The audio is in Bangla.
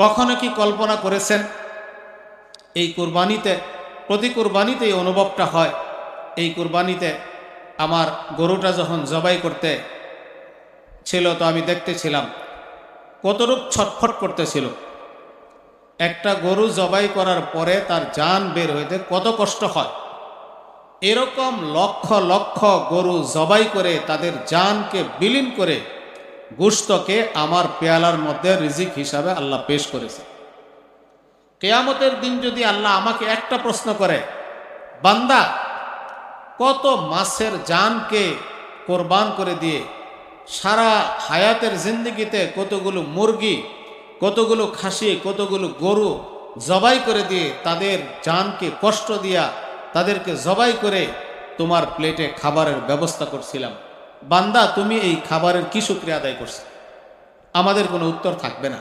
কখনো কি কল্পনা করেছেন এই কুরবানিতে, প্রতি কুরবানিতে এই অনুভবটা হয়, এই কুরবানিতে আমার গরুটা যখন জবাই করতে ছিল তো আমি দেখতেছিলাম কতরূপ ছটফট করতেছিল। একটা গরু জবাই করার পরে তার জান বের হইতে কত কষ্ট হয়। এরকম লক্ষ লক্ষ গরু জবাই করে তাদের জানকে বিলীন করে গোশতকে আমার পেয়ালার মধ্যে রিজিক হিসাবে আল্লাহ পেশ করেছে। কিয়ামতের দিন যদি আল্লাহ আমাকে একটা প্রশ্ন করে, বান্দা কত মাছের জানকে কোরবান করে দিয়ে সারা হায়াতের জিন্দেগিতে কতগুলো মুরগি, কতগুলো খাসি, কতগুলো গরু জবাই করে দিয়ে তাদের জানকে কষ্ট দিয়া তাদেরকে জবাই করে তোমার প্লেটে খাবারের ব্যবস্থা করছিলাম, বান্দা তুমি এই খাবারের কি শুকরিয়া আদায় করছো? আমাদের কোনো উত্তর থাকবে না।